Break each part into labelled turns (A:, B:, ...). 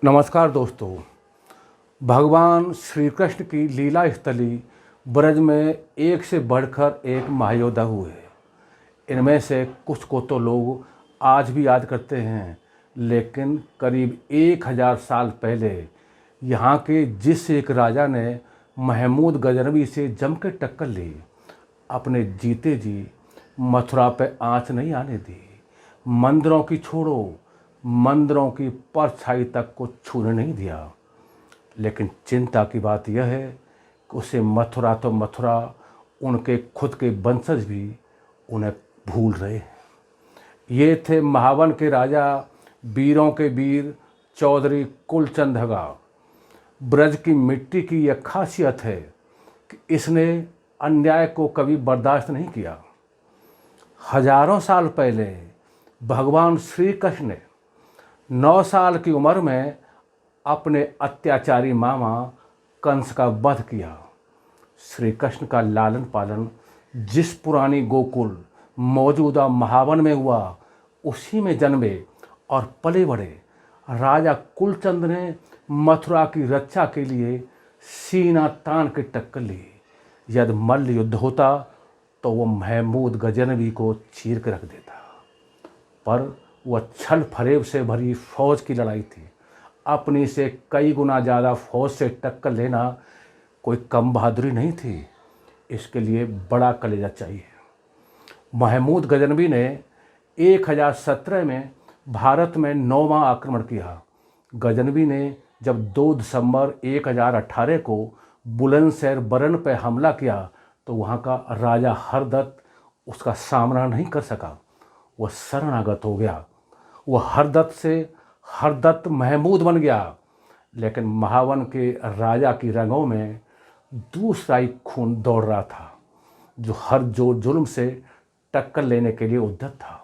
A: नमस्कार दोस्तों। भगवान श्री कृष्ण की लीला स्थली ब्रज में एक से बढ़कर एक महायोद्धा हुए। इनमें से कुछ को तो लोग आज भी याद करते हैं, लेकिन करीब 1000 साल पहले यहाँ के जिस एक राजा ने महमूद गजनवी से जम के टक्कर ली, अपने जीते जी मथुरा पे आँच नहीं आने दी। मंदिरों की छोड़ो, मंदिरों की परछाई तक को छूने नहीं दिया। लेकिन चिंता की बात यह है कि उसे मथुरा तो मथुरा, उनके खुद के वंशज भी उन्हें भूल रहे हैं। ये थे महावन के राजा, वीरों के वीर चौधरी कुलचंद हगा। ब्रज की मिट्टी की यह खासियत है कि इसने अन्याय को कभी बर्दाश्त नहीं किया। हजारों साल पहले भगवान श्री कृष्ण ने 9 साल की उम्र में अपने अत्याचारी मामा कंस का वध किया। श्री कृष्ण का लालन पालन जिस पुरानी गोकुल मौजूदा महावन में हुआ, उसी में जन्मे और पले बड़े राजा कुलचंद ने मथुरा की रक्षा के लिए सीना तान के टक्कर ली। यदि मल्ल युद्ध होता तो वह महमूद गजनवी को चीर के रख देता, पर वह छल फरेब से भरी फौज की लड़ाई थी। अपनी से कई गुना ज़्यादा फौज से टक्कर लेना कोई कम बहादुरी नहीं थी। इसके लिए बड़ा कलेजा चाहिए। महमूद गजनवी ने 1017 में भारत में 9वां आक्रमण किया। गजनवी ने जब 2 दिसंबर 1018 को बुलंदशहर बरन पर हमला किया तो वहाँ का राजा हरदत्त उसका सामना नहीं कर सका। वह शरणागत हो गया। वह हरदत्त से हरदत्त महमूद बन गया। लेकिन महावन के राजा की रगों में दूसरा ही खून दौड़ रहा था, जो हर जोर जुल्म से टक्कर लेने के लिए उद्यत था।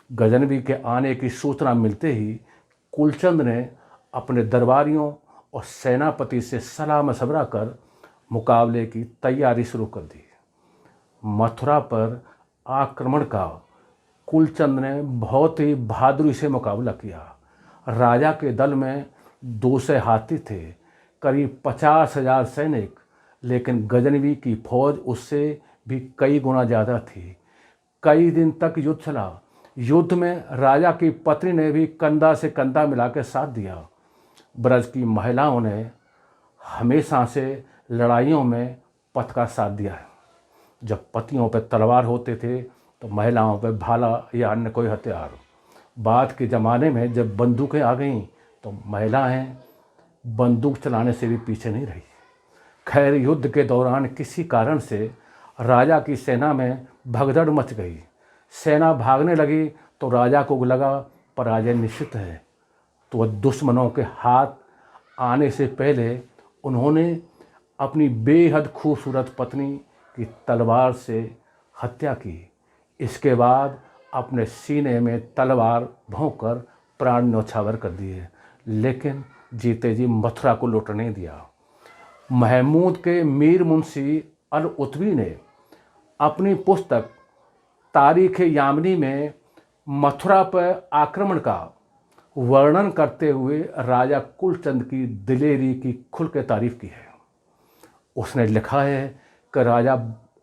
A: गजनवी के आने की सूचना मिलते ही कुलचंद ने अपने दरबारियों और सेनापति से सलाह मशवरा कर मुकाबले की तैयारी शुरू कर दी। मथुरा पर आक्रमण का कुलचंद ने बहुत ही बहादुरी से मुकाबला किया। राजा के दल में 200 हाथी थे, करीब 50,000 सैनिक, लेकिन गजनवी की फौज उससे भी कई गुना ज़्यादा थी। कई दिन तक युद्ध चला। युद्ध में राजा की पत्नी ने भी कंधा से कंधा मिला के साथ दिया। ब्रज की महिलाओं ने हमेशा से लड़ाइयों में पथ का साथ दिया है। जब पतियों पर तलवार होते थे तो महिलाओं पर भाला या अन्य कोई हथियार। बाद के ज़माने में जब बंदूकें आ गईं तो महिलाएं बंदूक चलाने से भी पीछे नहीं रही। खैर, युद्ध के दौरान किसी कारण से राजा की सेना में भगदड़ मच गई। सेना भागने लगी तो राजा को लगा पराजय निश्चित है, तो वह दुश्मनों के हाथ आने से पहले उन्होंने अपनी बेहद खूबसूरत पत्नी की तलवार से हत्या की। इसके बाद अपने सीने में तलवार भोंककर प्राण न्यौछावर कर दिए, लेकिन जीते जी मथुरा को लौट नहीं दिया। महमूद के मीर मुंशी अल उत्वी ने अपनी पुस्तक तारीख यामनी में मथुरा पर आक्रमण का वर्णन करते हुए राजा कुलचंद की दिलेरी की खुल के तारीफ की है। उसने लिखा है कि राजा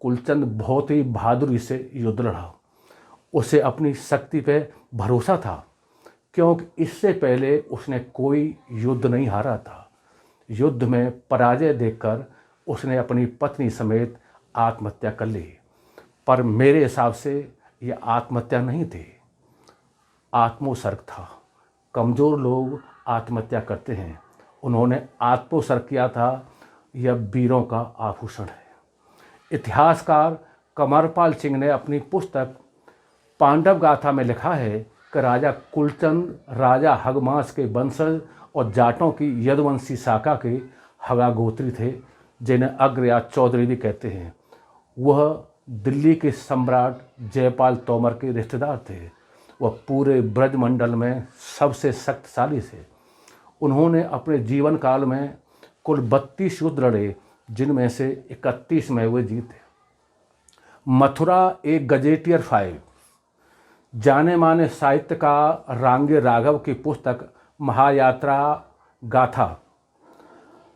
A: कुलचंद बहुत ही बहादुरी से युद्ध लड़ा। उसे अपनी शक्ति पे भरोसा था, क्योंकि इससे पहले उसने कोई युद्ध नहीं हारा था। युद्ध में पराजय देखकर उसने अपनी पत्नी समेत आत्महत्या कर ली। पर मेरे हिसाब से यह आत्महत्या नहीं थी, आत्मोत्सर्ग था। कमज़ोर लोग आत्महत्या करते हैं, उन्होंने आत्मोत्सर्ग किया था। यह वीरों का आभूषण है। इतिहासकार कमरपाल सिंह ने अपनी पुस्तक पांडव गाथा में लिखा है कि राजा कुलचंद राजा हगमास के वंशज और जाटों की यदुवंशी शाखा के हगा गोत्री थे, जिन्हें अग्र या चौधरी भी कहते हैं। वह दिल्ली के सम्राट जयपाल तोमर के रिश्तेदार थे। वह पूरे ब्रजमंडल में सबसे शक्तिशाली थे। उन्होंने अपने जीवन काल में कुल 32 युद्ध लड़े, जिनमें से 31 में वे जीते। मथुरा एक गजेटियर फाइल जाने माने साहित्यकार रांगे राघव की पुस्तक महायात्रा गाथा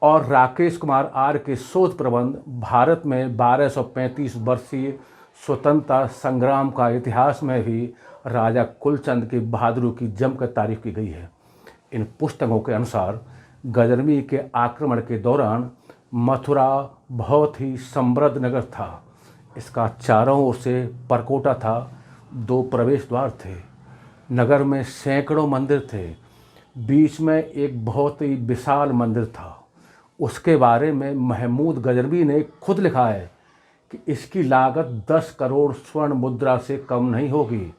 A: और राकेश कुमार आर के शोध प्रबंध भारत में 1235 वर्षीय स्वतंत्रता संग्राम का इतिहास में भी राजा कुलचंद की बहादुरी की जमकर तारीफ की गई है। इन पुस्तकों के अनुसार गजनवी के आक्रमण के दौरान मथुरा बहुत ही समृद्ध नगर था। इसका चारों ओर से परकोटा था, 2 प्रवेश द्वार थे, नगर में सैकड़ों मंदिर थे, बीच में एक बहुत ही विशाल मंदिर था। उसके बारे में महमूद गजनवी ने खुद लिखा है कि इसकी लागत 10 करोड़ स्वर्ण मुद्रा से कम नहीं होगी।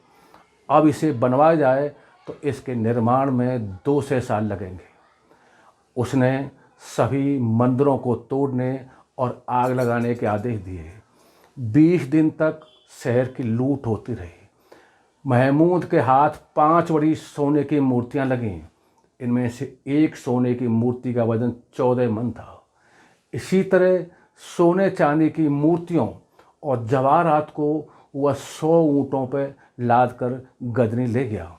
A: अब इसे बनवाया जाए तो इसके निर्माण में 200 साल लगेंगे। उसने सभी मंदिरों को तोड़ने और आग लगाने के आदेश दिए। 20 दिन तक शहर की लूट होती रही। महमूद के हाथ 5 बड़ी सोने की मूर्तियां लगीं। इनमें से एक सोने की मूर्ति का वजन 14 मन था। इसी तरह सोने चांदी की मूर्तियों और जवाहरात को वह 100 ऊँटों पर लाद कर गजनी ले गया।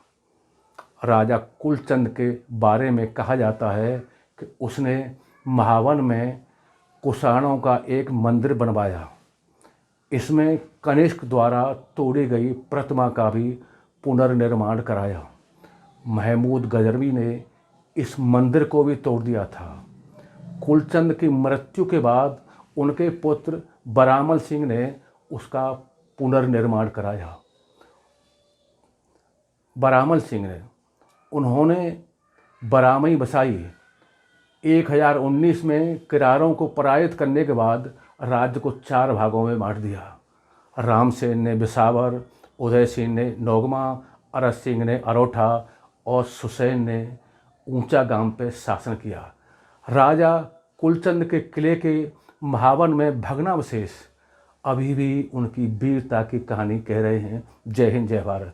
A: राजा कुलचंद के बारे में कहा जाता है कि उसने महावन में कुषाणों का एक मंदिर बनवाया। इसमें कनिष्क द्वारा तोड़ी गई प्रतिमा का भी पुनर्निर्माण कराया। महमूद गजनवी ने इस मंदिर को भी तोड़ दिया था। कुलचंद की मृत्यु के बाद उनके पुत्र बरामल सिंह ने उसका पुनर्निर्माण कराया। बरामल सिंह ने उन्होंने बरामई बसाई। 1019 में किरारों को पराजित करने के बाद राज्य को 4 भागों में बांट दिया। रामसेन ने बिसावर, उदय सिंह ने नौगमा, अरस सिंह ने अरोठा और सुसैन ने ऊंचा गांव पर शासन किया। राजा कुलचंद के किले के महावन में भग्नावशेष अभी भी उनकी वीरता की कहानी कह रहे हैं। जय हिंद, जय भारत।